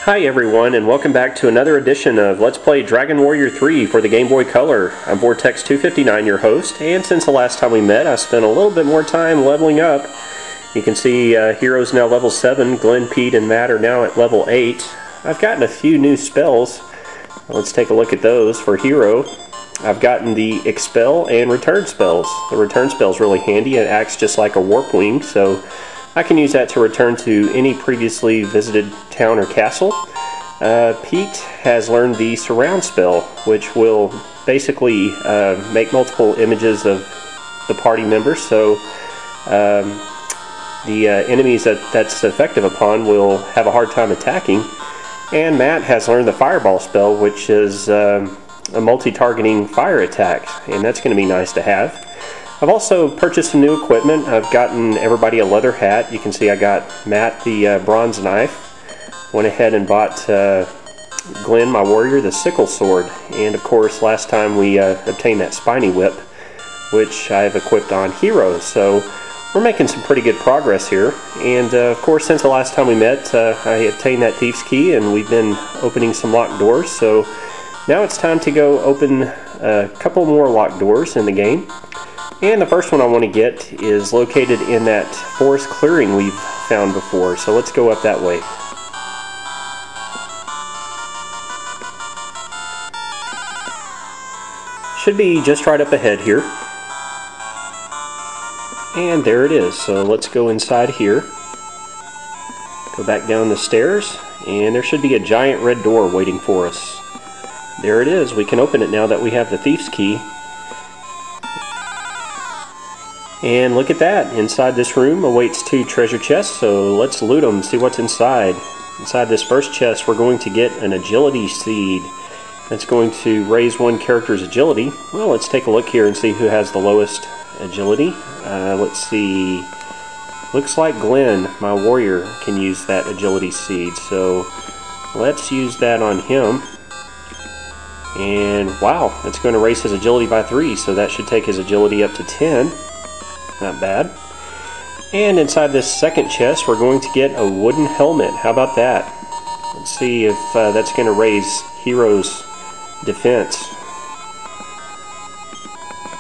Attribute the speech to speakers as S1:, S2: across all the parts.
S1: Hi everyone, and welcome back to another edition of Let's Play Dragon Warrior 3 for the Game Boy Color. I'm Vortex259, your host, and since the last time we met, I spent a little bit more time leveling up. You can see Hero's now level 7, Glenn, Pete, and Matt are now at level 8. I've gotten a few new spells. Let's take a look at those. For Hero, I've gotten the Expel and Return spells. The Return spell is really handy. It acts just like a Warp Wing, so I can use that to return to any previously visited town or castle. Pete has learned the Surround spell, which will basically make multiple images of the party members, so the enemies that's effective upon will have a hard time attacking. And Matt has learned the Fireball spell, which is a multi-targeting fire attack, and that's going to be nice to have. I've also purchased some new equipment. I've gotten everybody a leather hat. You can see I got Matt the bronze knife. Went ahead and bought Glenn, my warrior, the sickle sword. And of course, last time we obtained that spiny whip, which I've equipped on Hero. So we're making some pretty good progress here. And of course, since the last time we met, I obtained that thief's key, and we've been opening some locked doors. So now it's time to go open a couple more locked doors in the game. And the first one I want to get is located in that forest clearing we've found before, so let's go up that way. Should be just right up ahead here. And there it is, so let's go inside here. Go back down the stairs, and there should be a giant red door waiting for us. There it is, we can open it now that we have the thief's key. And look at that, inside this room awaits 2 treasure chests, so let's loot them, see what's inside. Inside this first chest we're going to get an agility seed. That's going to raise one character's agility. Well, let's take a look here and see who has the lowest agility. Let's see, looks like Glenn, my warrior, can use that agility seed, so let's use that on him. And wow, it's going to raise his agility by 3, so that should take his agility up to 10. Not bad. And inside this second chest we're going to get a wooden helmet. How about that? Let's see if that's going to raise Hero's defense.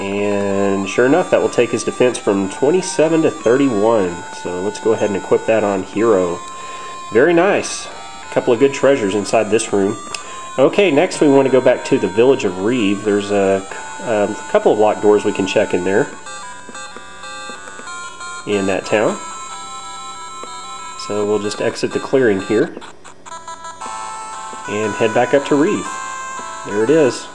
S1: And sure enough, that will take his defense from 27 to 31. So let's go ahead and equip that on Hero. Very nice. A couple of good treasures inside this room. Okay, next we want to go back to the village of Reeve. There's a couple of locked doors we can check in there, in that town. So we'll just exit the clearing here and head back up to Reeve. There it is.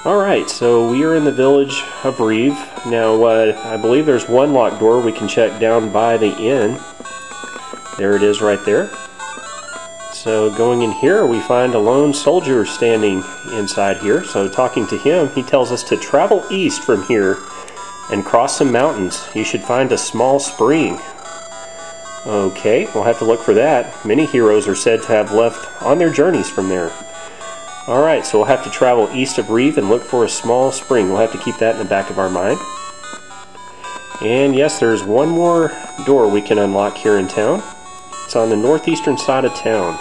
S1: Alright, so we are in the village of Reeve. Now I believe there's one locked door we can check down by the inn. There it is right there. So going in here we find a lone soldier standing inside here. So talking to him, he tells us to travel east from here and cross some mountains. You should find a small spring. Okay, we'll have to look for that. Many heroes are said to have left on their journeys from there. Alright, so we'll have to travel east of Reeve and look for a small spring. We'll have to keep that in the back of our mind. And yes, there's one more door we can unlock here in town. It's on the northeastern side of town.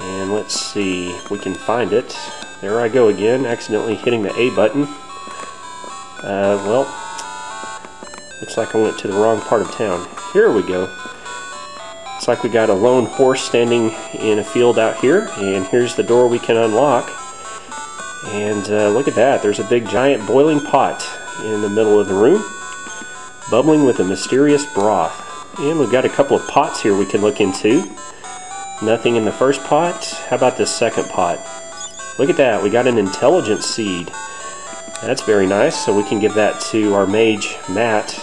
S1: And let's see if we can find it. There I go again, accidentally hitting the A button. Well, looks like I went to the wrong part of town. Here we go. Looks like we got a lone horse standing in a field out here, and here's the door we can unlock. And look at that, there's a big giant boiling pot in the middle of the room, bubbling with a mysterious broth. And we've got a couple of pots here we can look into. Nothing in the first pot. How about this second pot? Look at that, we got an intelligence seed. That's very nice, so we can give that to our mage, Matt.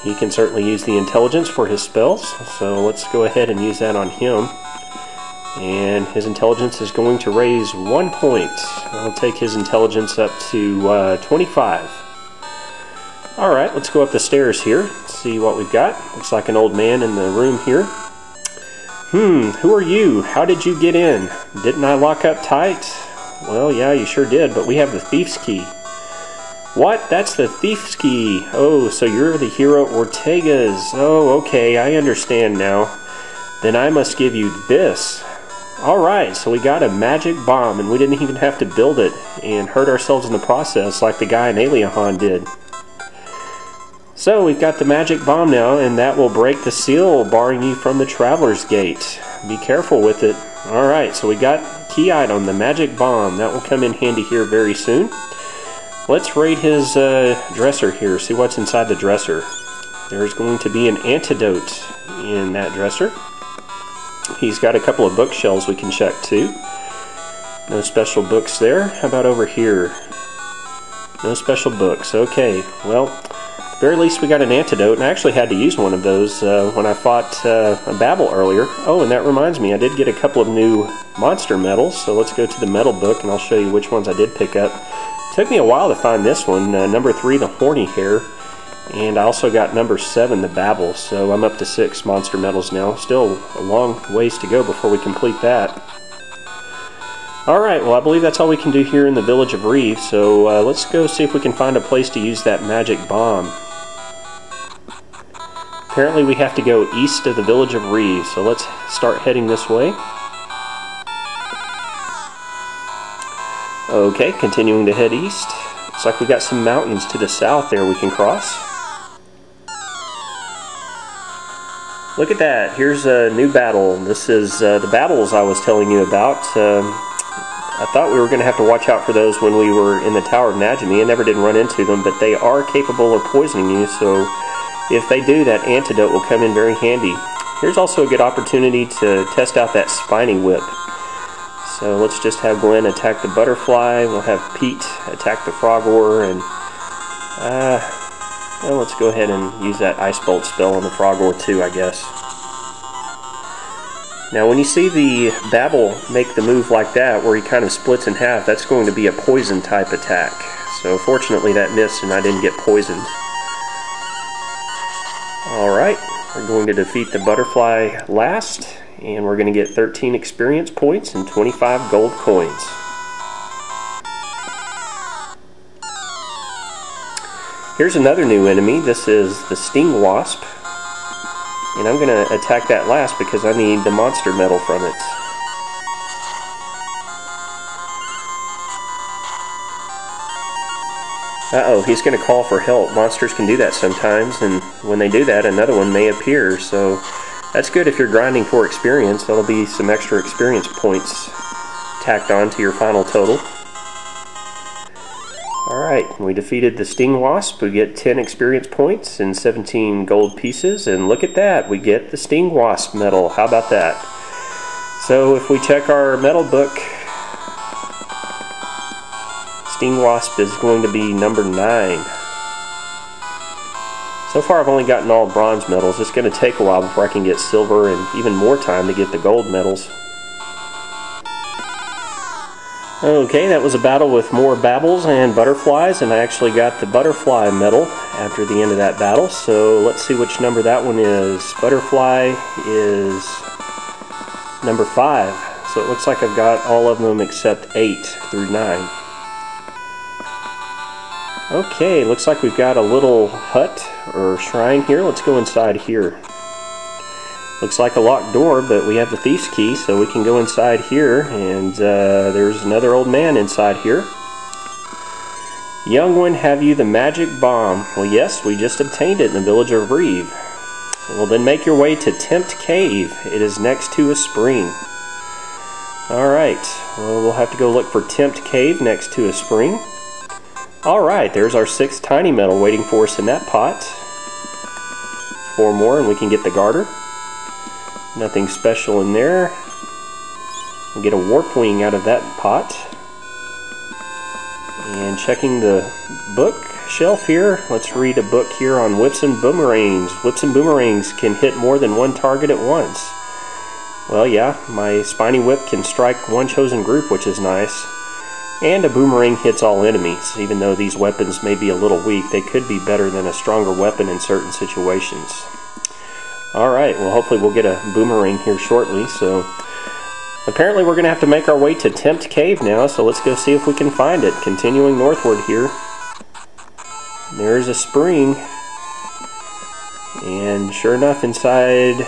S1: He can certainly use the intelligence for his spells, so let's go ahead and use that on him. And his intelligence is going to raise 1 point. I'll take his intelligence up to 25. Alright, let's go up the stairs here, see what we've got. Looks like an old man in the room here. Who are you? How did you get in? Didn't I lock up tight? Well, yeah, you sure did, but we have the thief's key. What? That's the thief's key. Oh, so you're the hero Ortega's. Oh, okay, I understand now. Then I must give you this. Alright, so we got a magic bomb, and we didn't even have to build it and hurt ourselves in the process like the guy in Aliahan did. So we've got the magic bomb now, and that will break the seal, barring you from the Traveler's Gate. Be careful with it. Alright, so we got key item, the magic bomb. That will come in handy here very soon. Let's raid his dresser here, see what's inside the dresser. There's going to be an antidote in that dresser. He's got a couple of bookshelves we can check too. No special books there. How about over here? No special books. Okay, well, at the very least we got an antidote, and I actually had to use one of those when I fought a Babel earlier. Oh, and that reminds me, I did get a couple of new monster medals, so let's go to the medal book and I'll show you which ones I did pick up. It took me a while to find this one, number 3, the horny hair. And I also got number 7, the Babel, so I'm up to 6 monster medals now. Still a long ways to go before we complete that. Alright, well I believe that's all we can do here in the village of Reeve, so let's go see if we can find a place to use that magic bomb. Apparently we have to go east of the village of Reeve, so let's start heading this way. Okay, continuing to head east. Looks like we got some mountains to the south there we can cross. Look at that, here's a new battle. This is the battles I was telling you about. I thought we were going to have to watch out for those when we were in the Tower of Najimi. I never did run into them, but they are capable of poisoning you, so if they do, that antidote will come in very handy. Here's also a good opportunity to test out that spiny whip. So let's just have Glenn attack the butterfly, we'll have Pete attack the frog ore, and well, let's go ahead and use that ice bolt spell on the frog ore too, I guess. Now when you see the Babel make the move like that, where he kind of splits in half, that's going to be a poison type attack. So fortunately that missed and I didn't get poisoned. Alright, we're going to defeat the butterfly last, and we're going to get 13 experience points and 25 gold coins. Here's another new enemy. This is the Sting Wasp. And I'm going to attack that last because I need the monster medal from it. Uh-oh, he's going to call for help. Monsters can do that sometimes, and when they do that, another one may appear. So that's good if you're grinding for experience. That'll be some extra experience points tacked on to your final total. Alright, we defeated the Sting Wasp. We get 10 experience points and 17 gold pieces, and look at that, we get the Sting Wasp medal. How about that? So if we check our medal book, Sting Wasp is going to be number 9. So far I've only gotten all bronze medals. It's going to take a while before I can get silver and even more time to get the gold medals. Okay, that was a battle with more Babels and butterflies, and I actually got the butterfly medal after the end of that battle. So let's see which number that one is. Butterfly is number 5. So it looks like I've got all of them except 8 through 9. Okay, looks like we've got a little hut or shrine here. Let's go inside here. Looks like a locked door, but we have the thief's key, so we can go inside here, and there's another old man inside here. Young one, have you the magic bomb? Well, yes, we just obtained it in the village of Reeve. Well, then make your way to Tempt Cave. It is next to a spring. Alright, well, we'll have to go look for Tempt Cave next to a spring. Alright, there's our 6th tiny medal waiting for us in that pot. 4 more and we can get the garter. Nothing special in there. We'll get a warp wing out of that pot. And checking the book shelf here, let's read a book here on whips and boomerangs. Whips and boomerangs can hit more than one target at once. Well, yeah, my spiny whip can strike one chosen group, which is nice. And a boomerang hits all enemies. Even though these weapons may be a little weak, they could be better than a stronger weapon in certain situations. Alright, well hopefully we'll get a boomerang here shortly. So apparently we're going to have to make our way to Tempt Cave now, so let's go see if we can find it. Continuing northward here. There's a spring. And sure enough, inside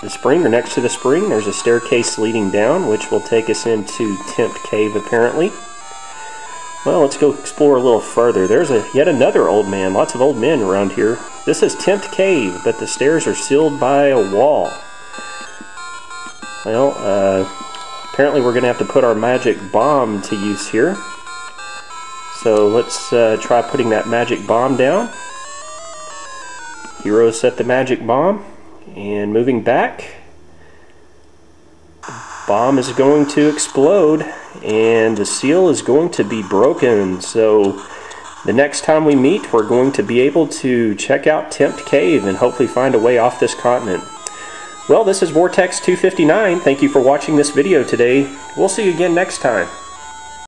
S1: the spring, or next to the spring, there's a staircase leading down, which will take us into Tempt Cave, apparently. Well, let's go explore a little further. There's yet another old man. Lots of old men around here. This is Tempt Cave, but the stairs are sealed by a wall. Well, apparently we're going to have to put our magic bomb to use here. So let's try putting that magic bomb down. Hero set the magic bomb, and moving back, the bomb is going to explode and the seal is going to be broken. So the next time we meet, we're going to be able to check out Tempt Cave and hopefully find a way off this continent. Well, this is Vortex 259. Thank you for watching this video today. We'll see you again next time.